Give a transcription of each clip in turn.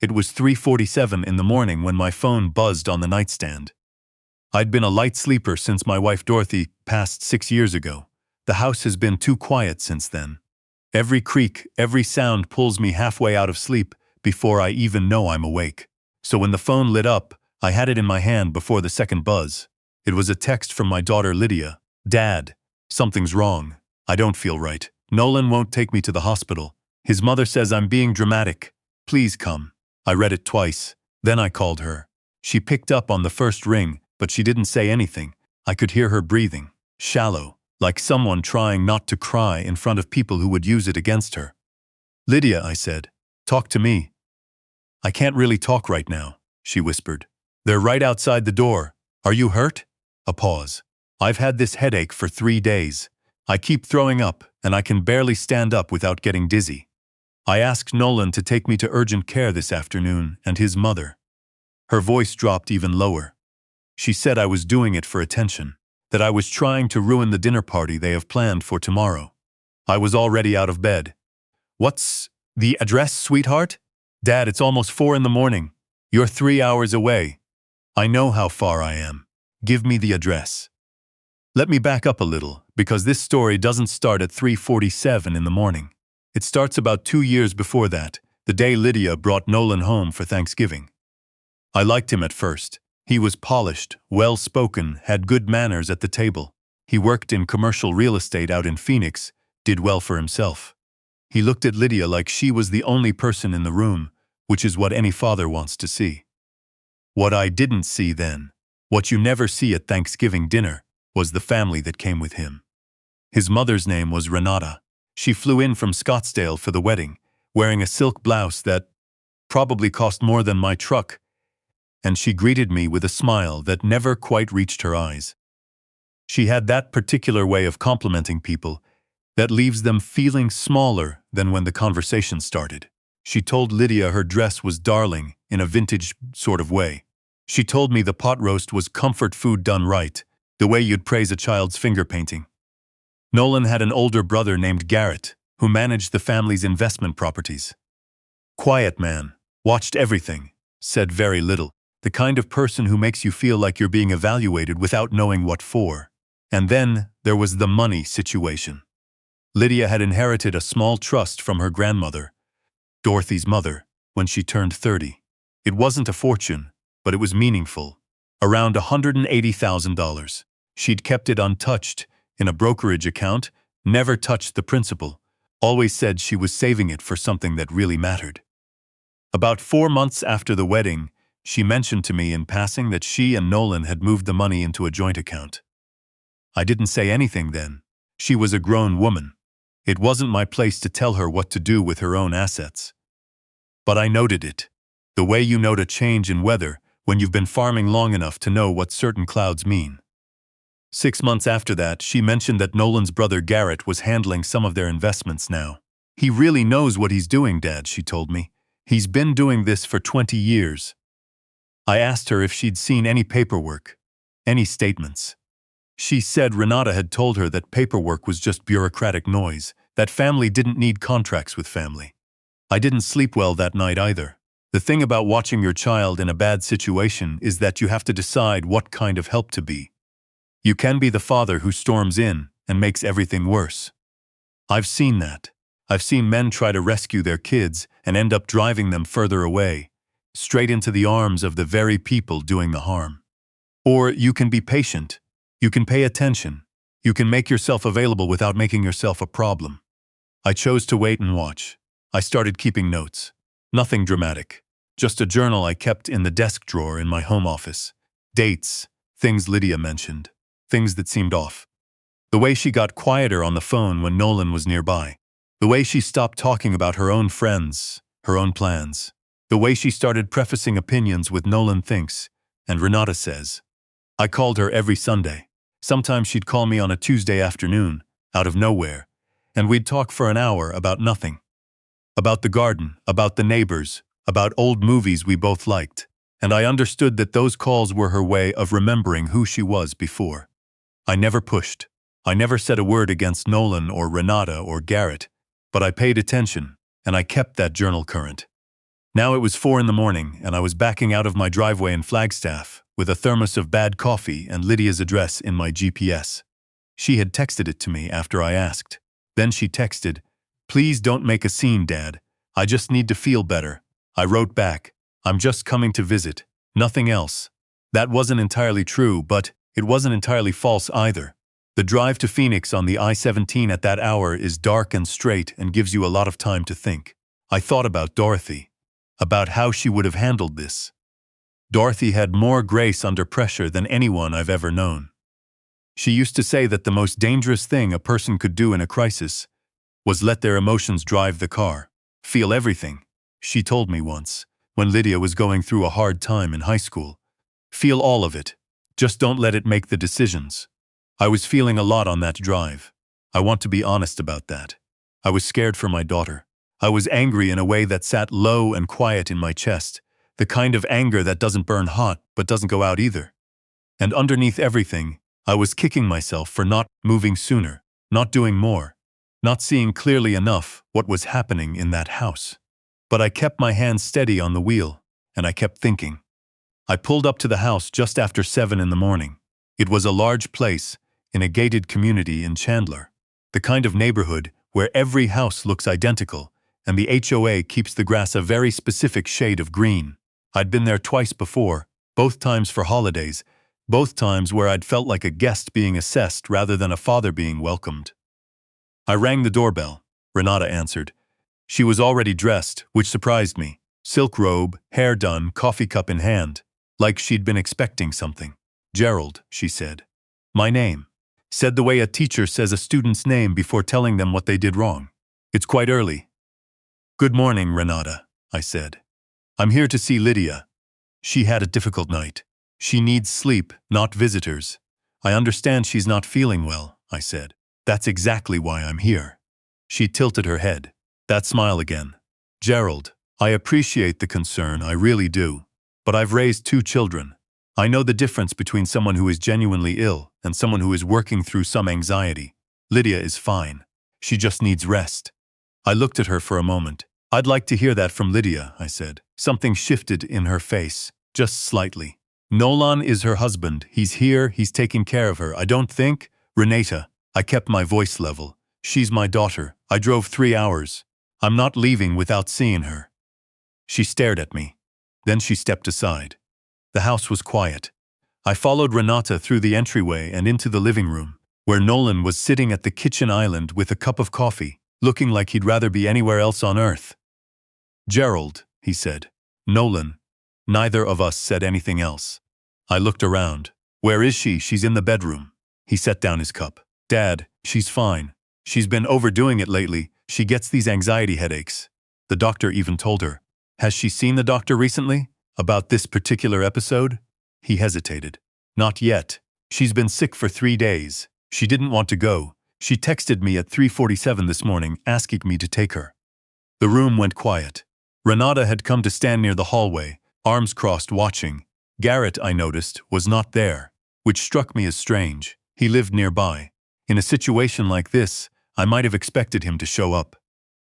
It was 3:47 in the morning when my phone buzzed on the nightstand. I'd been a light sleeper since my wife Dorothy passed 6 years ago. The house has been too quiet since then. Every creak, every sound pulls me halfway out of sleep before I even know I'm awake. So when the phone lit up, I had it in my hand before the second buzz. It was a text from my daughter Lydia. "Dad, something's wrong. I don't feel right. Nolan won't take me to the hospital. His mother says I'm being dramatic. Please come." I read it twice. Then I called her. She picked up on the first ring, but she didn't say anything. I could hear her breathing, shallow, like someone trying not to cry in front of people who would use it against her. "Lydia," I said, "talk to me." "I can't really talk right now," she whispered. "They're right outside the door. Are you hurt?" A pause. "I've had this headache for 3 days. I keep throwing up, and I can barely stand up without getting dizzy. I asked Nolan to take me to urgent care this afternoon, and his mother." Her voice dropped even lower. "She said I was doing it for attention, that I was trying to ruin the dinner party they have planned for tomorrow." I was already out of bed. "What's the address, sweetheart?" "Dad, it's almost 4 in the morning. You're 3 hours away." "I know how far I am. Give me the address." Let me back up a little, because this story doesn't start at 3:47 in the morning. It starts about 2 years before that, the day Lydia brought Nolan home for Thanksgiving. I liked him at first. He was polished, well-spoken, had good manners at the table. He worked in commercial real estate out in Phoenix, did well for himself. He looked at Lydia like she was the only person in the room, which is what any father wants to see. What I didn't see then, what you never see at Thanksgiving dinner, was the family that came with him. His mother's name was Renata. She flew in from Scottsdale for the wedding, wearing a silk blouse that probably cost more than my truck, and she greeted me with a smile that never quite reached her eyes. She had that particular way of complimenting people that leaves them feeling smaller than when the conversation started. She told Lydia her dress was darling in a vintage sort of way. She told me the pot roast was comfort food done right, the way you'd praise a child's finger painting. Nolan had an older brother named Garrett, who managed the family's investment properties. Quiet man, watched everything, said very little, the kind of person who makes you feel like you're being evaluated without knowing what for. And then there was the money situation. Lydia had inherited a small trust from her grandmother, Dorothy's mother, when she turned 30. It wasn't a fortune, but it was meaningful. Around $180,000. She'd kept it untouched, in a brokerage account, never touched the principal, always said she was saving it for something that really mattered. About 4 months after the wedding, she mentioned to me in passing that she and Nolan had moved the money into a joint account. I didn't say anything then. She was a grown woman. It wasn't my place to tell her what to do with her own assets. But I noted it. The way you note a change in weather when you've been farming long enough to know what certain clouds mean. 6 months after that, she mentioned that Nolan's brother Garrett was handling some of their investments now. "He really knows what he's doing, Dad," she told me. "He's been doing this for 20 years. I asked her if she'd seen any paperwork, any statements. She said Renata had told her that paperwork was just bureaucratic noise, that family didn't need contracts with family. I didn't sleep well that night either. The thing about watching your child in a bad situation is that you have to decide what kind of help to be. You can be the father who storms in and makes everything worse. I've seen that. I've seen men try to rescue their kids and end up driving them further away, straight into the arms of the very people doing the harm. Or you can be patient. You can pay attention. You can make yourself available without making yourself a problem. I chose to wait and watch. I started keeping notes. Nothing dramatic. Just a journal I kept in the desk drawer in my home office. Dates, things Lydia mentioned, things that seemed off. The way she got quieter on the phone when Nolan was nearby. The way she stopped talking about her own friends, her own plans. The way she started prefacing opinions with "Nolan thinks," and Renata says. I called her every Sunday. Sometimes she'd call me on a Tuesday afternoon, out of nowhere, and we'd talk for an hour about nothing. About the garden, about the neighbors, about old movies we both liked, and I understood that those calls were her way of remembering who she was before. I never pushed. I never said a word against Nolan or Renata or Garrett, but I paid attention, and I kept that journal current. Now it was 4 in the morning, and I was backing out of my driveway in Flagstaff with a thermos of bad coffee and Lydia's address in my GPS. She had texted it to me after I asked. Then she texted, "Please don't make a scene, Dad. I just need to feel better." I wrote back, "I'm just coming to visit. Nothing else." That wasn't entirely true, but it wasn't entirely false either. The drive to Phoenix on the I-17 at that hour is dark and straight and gives you a lot of time to think. I thought about Dorothy, about how she would have handled this. Dorothy had more grace under pressure than anyone I've ever known. She used to say that the most dangerous thing a person could do in a crisis was let their emotions drive the car. Feel everything, she told me once, when Lydia was going through a hard time in high school. Feel all of it. Just don't let it make the decisions. I was feeling a lot on that drive. I want to be honest about that. I was scared for my daughter. I was angry in a way that sat low and quiet in my chest, the kind of anger that doesn't burn hot but doesn't go out either. And underneath everything, I was kicking myself for not moving sooner, not doing more, not seeing clearly enough what was happening in that house. But I kept my hands steady on the wheel, and I kept thinking. I pulled up to the house just after 7 in the morning. It was a large place, in a gated community in Chandler, the kind of neighborhood where every house looks identical, and the HOA keeps the grass a very specific shade of green. I'd been there twice before, both times for holidays, both times where I'd felt like a guest being assessed rather than a father being welcomed. I rang the doorbell. Renata answered. She was already dressed, which surprised me. Silk robe, hair done, coffee cup in hand, like she'd been expecting something. "Gerald," she said. "My name." Said the way a teacher says a student's name before telling them what they did wrong. "It's quite early." "Good morning, Renata," I said. "I'm here to see Lydia. She had a difficult night. She needs sleep, not visitors. I understand she's not feeling well," I said. "That's exactly why I'm here." She tilted her head. That smile again. "Gerald, I appreciate the concern, I really do. But I've raised 2 children. I know the difference between someone who is genuinely ill and someone who is working through some anxiety. Lydia is fine. She just needs rest." I looked at her for a moment. "I'd like to hear that from Lydia," I said. Something shifted in her face, just slightly. "Nolan is her husband. He's here, he's taking care of her. I don't think—" "Renata," I kept my voice level. "She's my daughter. I drove 3 hours. I'm not leaving without seeing her." She stared at me. Then she stepped aside. The house was quiet. I followed Renata through the entryway and into the living room, where Nolan was sitting at the kitchen island with a cup of coffee, looking like he'd rather be anywhere else on earth. "Gerald," he said. "Nolan." Neither of us said anything else. I looked around. "Where is she?" "She's in the bedroom." He set down his cup. "Dad, she's fine. She's been overdoing it lately. She gets these anxiety headaches. The doctor even told her." "Has she seen the doctor recently? About this particular episode?" He hesitated. "Not yet. She's been sick for 3 days. She didn't want to go. She texted me at 3:47 this morning asking me to take her." The room went quiet. Renata had come to stand near the hallway, arms crossed watching. Garrett, I noticed, was not there, which struck me as strange. He lived nearby. In a situation like this, I might have expected him to show up.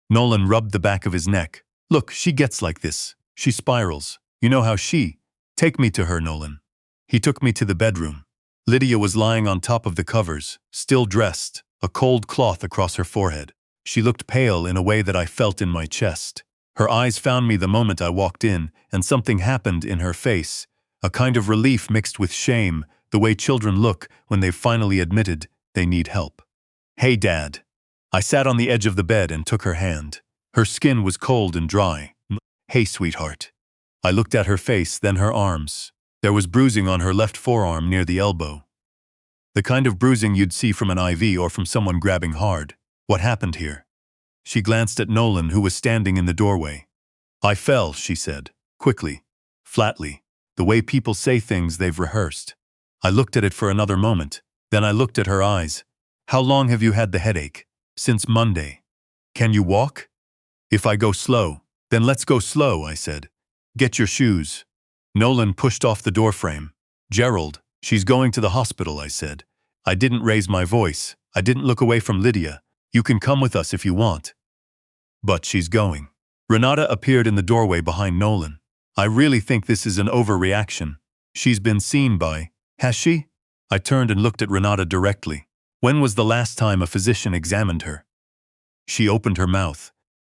Nolan rubbed the back of his neck. "Look, she gets like this. She spirals. You know how she—" "Take me to her, Nolan." He took me to the bedroom. Lydia was lying on top of the covers, still dressed, a cold cloth across her forehead. She looked pale in a way that I felt in my chest. Her eyes found me the moment I walked in, and something happened in her face, a kind of relief mixed with shame, the way children look when they've finally admitted they need help. "Hey, Dad." I sat on the edge of the bed and took her hand. Her skin was cold and dry. "Hey, sweetheart." I looked at her face, then her arms. There was bruising on her left forearm near the elbow. The kind of bruising you'd see from an IV or from someone grabbing hard. "What happened here?" She glanced at Nolan, who was standing in the doorway. "I fell," she said, quickly, flatly, the way people say things they've rehearsed. I looked at it for another moment. Then I looked at her eyes. "How long have you had the headache?" "Since Monday." "Can you walk?" "If I go slow." "Then let's go slow," I said. "Get your shoes." Nolan pushed off the doorframe. "Gerald, she's going to the hospital," I said. I didn't raise my voice. I didn't look away from Lydia. "You can come with us if you want." "But she's going." Renata appeared in the doorway behind Nolan. I really think this is an overreaction. She's been seen by... Has she? I turned and looked at Renata directly. When was the last time a physician examined her? She opened her mouth,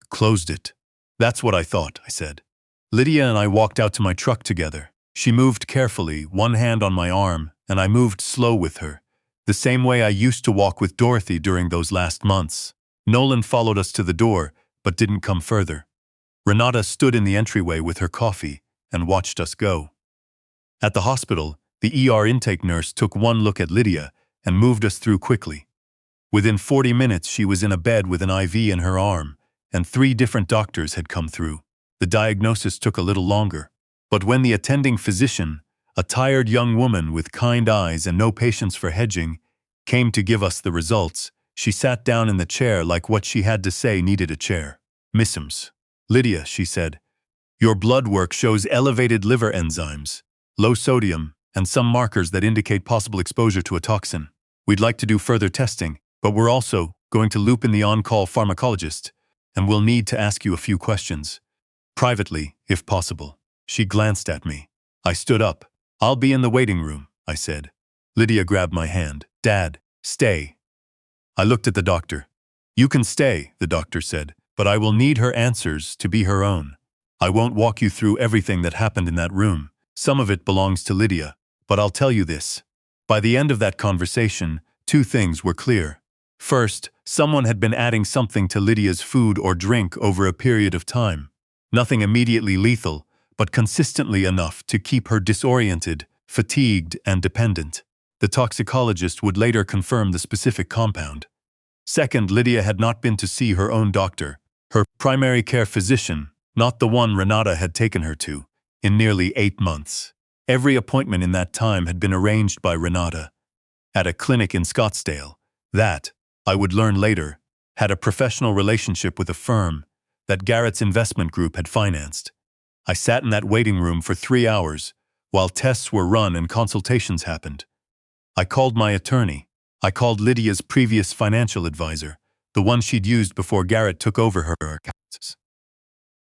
closed it. That's what I thought, I said. Lydia and I walked out to my truck together. She moved carefully, one hand on my arm, and I moved slow with her, the same way I used to walk with Dorothy during those last months. Nolan followed us to the door, but didn't come further. Renata stood in the entryway with her coffee and watched us go. At the hospital, the ER intake nurse took one look at Lydia and moved us through quickly. Within 40 minutes, she was in a bed with an IV in her arm, and 3 different doctors had come through. The diagnosis took a little longer, but when the attending physician, a tired young woman with kind eyes and no patience for hedging, came to give us the results, she sat down in the chair like what she had to say needed a chair. "Mrs. Lydia," she said, "your blood work shows elevated liver enzymes, low sodium, and some markers that indicate possible exposure to a toxin. We'd like to do further testing, but we're also going to loop in the on-call pharmacologist, and we'll need to ask you a few questions. Privately, if possible." She glanced at me. I stood up. "I'll be in the waiting room," I said. Lydia grabbed my hand. "Dad, stay." I looked at the doctor. "You can stay," the doctor said, "but I will need her answers to be her own. I won't walk you through everything that happened in that room. Some of it belongs to Lydia, but I'll tell you this. By the end of that conversation, 2 things were clear. First, someone had been adding something to Lydia's food or drink over a period of time. Nothing immediately lethal, but consistently enough to keep her disoriented, fatigued, and dependent. The toxicologist would later confirm the specific compound. Second, Lydia had not been to see her own doctor, her primary care physician, not the one Renata had taken her to, in nearly 8 months. Every appointment in that time had been arranged by Renata. At a clinic in Scottsdale, that, I would learn later, had a professional relationship with a firm that Garrett's investment group had financed. I sat in that waiting room for 3 hours, while tests were run and consultations happened. I called my attorney. I called Lydia's previous financial advisor, the one she'd used before Garrett took over her accounts.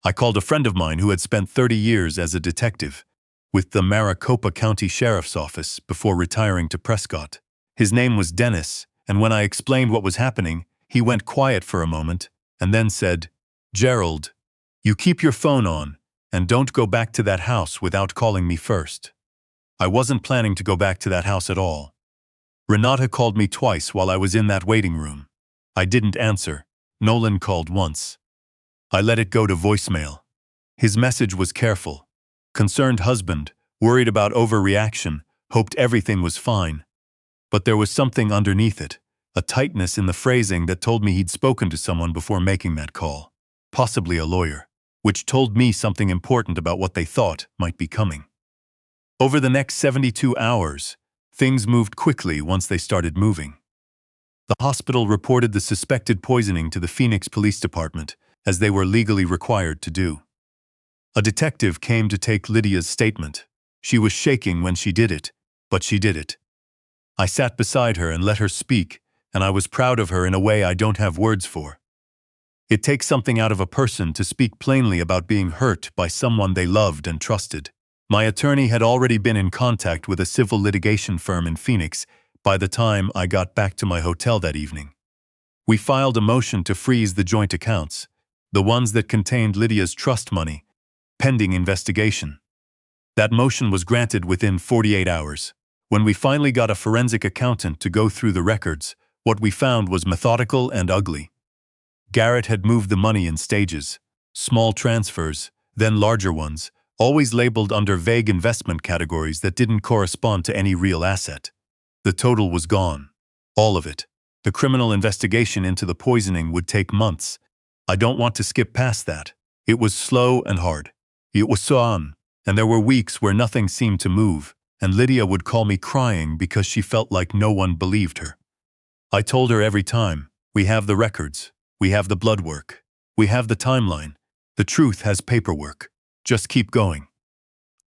I called a friend of mine who had spent 30 years as a detective with the Maricopa County Sheriff's Office before retiring to Prescott. His name was Dennis, and when I explained what was happening, he went quiet for a moment and then said, "Gerald, you keep your phone on, and don't go back to that house without calling me first." I wasn't planning to go back to that house at all. Renata called me twice while I was in that waiting room. I didn't answer. Nolan called once. I let it go to voicemail. His message was careful. Concerned husband, worried about overreaction, hoped everything was fine. But there was something underneath it, a tightness in the phrasing that told me he'd spoken to someone before making that call, possibly a lawyer, which told me something important about what they thought might be coming. Over the next 72 hours, things moved quickly once they started moving. The hospital reported the suspected poisoning to the Phoenix Police Department, as they were legally required to do. A detective came to take Lydia's statement. She was shaking when she did it, but she did it. I sat beside her and let her speak, and I was proud of her in a way I don't have words for. It takes something out of a person to speak plainly about being hurt by someone they loved and trusted. My attorney had already been in contact with a civil litigation firm in Phoenix by the time I got back to my hotel that evening. We filed a motion to freeze the joint accounts, the ones that contained Lydia's trust money, pending investigation. That motion was granted within 48 hours. When we finally got a forensic accountant to go through the records, what we found was methodical and ugly. Garrett had moved the money in stages, small transfers, then larger ones, always labeled under vague investment categories that didn't correspond to any real asset. The total was gone. All of it. The criminal investigation into the poisoning would take months. I don't want to skip past that. It was slow and hard. It was so on, and there were weeks where nothing seemed to move, and Lydia would call me crying because she felt like no one believed her. I told her every time, "We have the records. We have the blood work. We have the timeline. The truth has paperwork. Just keep going."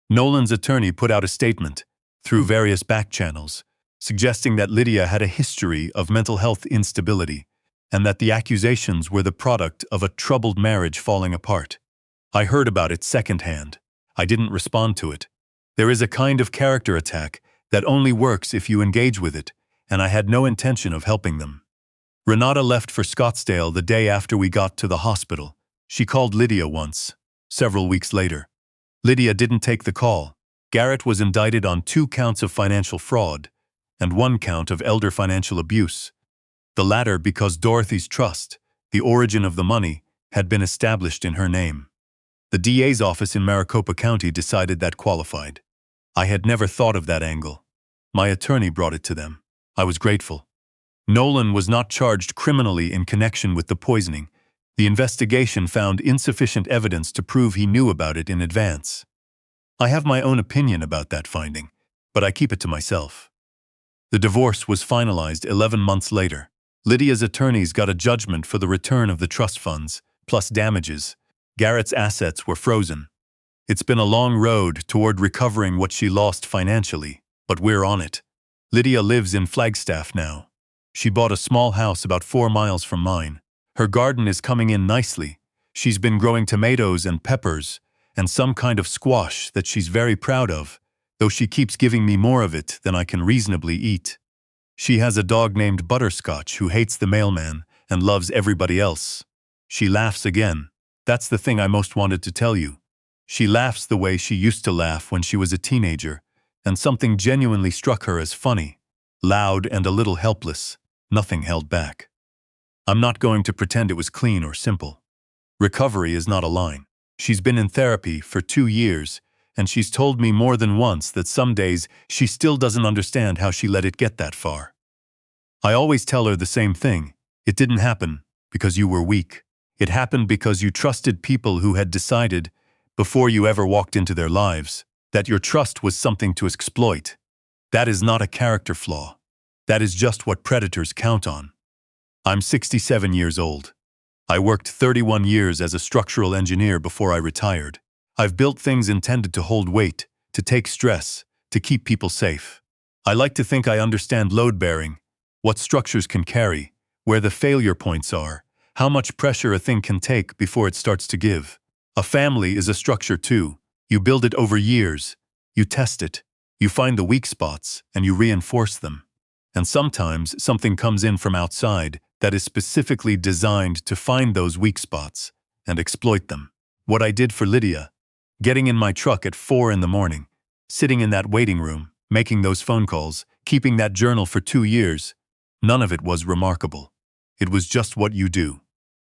Nolan's attorney put out a statement, through various back channels, suggesting that Lydia had a history of mental health instability, and that the accusations were the product of a troubled marriage falling apart. I heard about it secondhand. I didn't respond to it. There is a kind of character attack that only works if you engage with it, and I had no intention of helping them. Renata left for Scottsdale the day after we got to the hospital. She called Lydia once, several weeks later. Lydia didn't take the call. Garrett was indicted on 2 counts of financial fraud and 1 count of elder financial abuse. The latter because Dorothy's trust, the origin of the money, had been established in her name. The DA's office in Maricopa County decided that qualified. I had never thought of that angle. My attorney brought it to them. I was grateful. Nolan was not charged criminally in connection with the poisoning. The investigation found insufficient evidence to prove he knew about it in advance. I have my own opinion about that finding, but I keep it to myself. The divorce was finalized 11 months later. Lydia's attorneys got a judgment for the return of the trust funds, plus damages. Garrett's assets were frozen. It's been a long road toward recovering what she lost financially, but we're on it. Lydia lives in Flagstaff now. She bought a small house about 4 miles from mine. Her garden is coming in nicely. She's been growing tomatoes and peppers, and some kind of squash that she's very proud of, though she keeps giving me more of it than I can reasonably eat. She has a dog named Butterscotch who hates the mailman and loves everybody else. She laughs again. That's the thing I most wanted to tell you. She laughs the way she used to laugh when she was a teenager, and something genuinely struck her as funny. Loud and a little helpless, nothing held back. I'm not going to pretend it was clean or simple. Recovery is not a line. She's been in therapy for 2 years, and she's told me more than once that some days she still doesn't understand how she let it get that far. I always tell her the same thing. It didn't happen because you were weak. It happened because you trusted people who had decided, before you ever walked into their lives, that your trust was something to exploit. That is not a character flaw. That is just what predators count on. I'm 67 years old. I worked 31 years as a structural engineer before I retired. I've built things intended to hold weight, to take stress, to keep people safe. I like to think I understand load bearing, what structures can carry, where the failure points are, how much pressure a thing can take before it starts to give. A family is a structure too. You build it over years. You test it. You find the weak spots and you reinforce them. And sometimes something comes in from outside that is specifically designed to find those weak spots and exploit them. What I did for Lydia, getting in my truck at 4 in the morning, sitting in that waiting room, making those phone calls, keeping that journal for 2 years, none of it was remarkable. It was just what you do.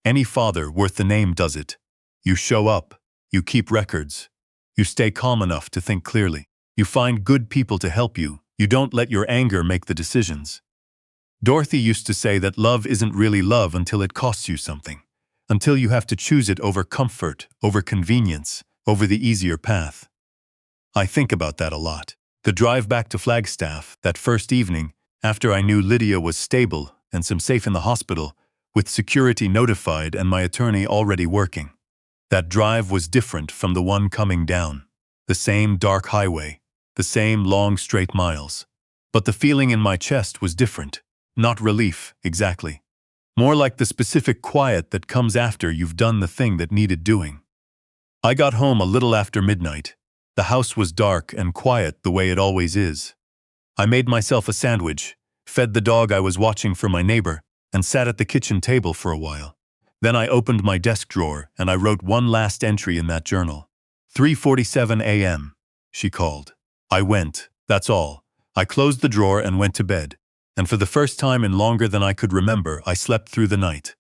Any father worth the name does it. You show up. You keep records. You stay calm enough to think clearly. You find good people to help you. You don't let your anger make the decisions. Dorothy used to say that love isn't really love until it costs you something, until you have to choose it over comfort, over convenience, over the easier path. I think about that a lot. The drive back to Flagstaff, that first evening, after I knew Lydia was stable and safe in the hospital, with security notified and my attorney already working. That drive was different from the one coming down. The same dark highway, the same long straight miles. But the feeling in my chest was different. Not relief, exactly. More like the specific quiet that comes after you've done the thing that needed doing. I got home a little after midnight. The house was dark and quiet the way it always is. I made myself a sandwich, fed the dog I was watching for my neighbor, and sat at the kitchen table for a while. Then I opened my desk drawer and I wrote one last entry in that journal. 3:47 a.m. She called. I went, that's all. I closed the drawer and went to bed. And for the first time in longer than I could remember, I slept through the night.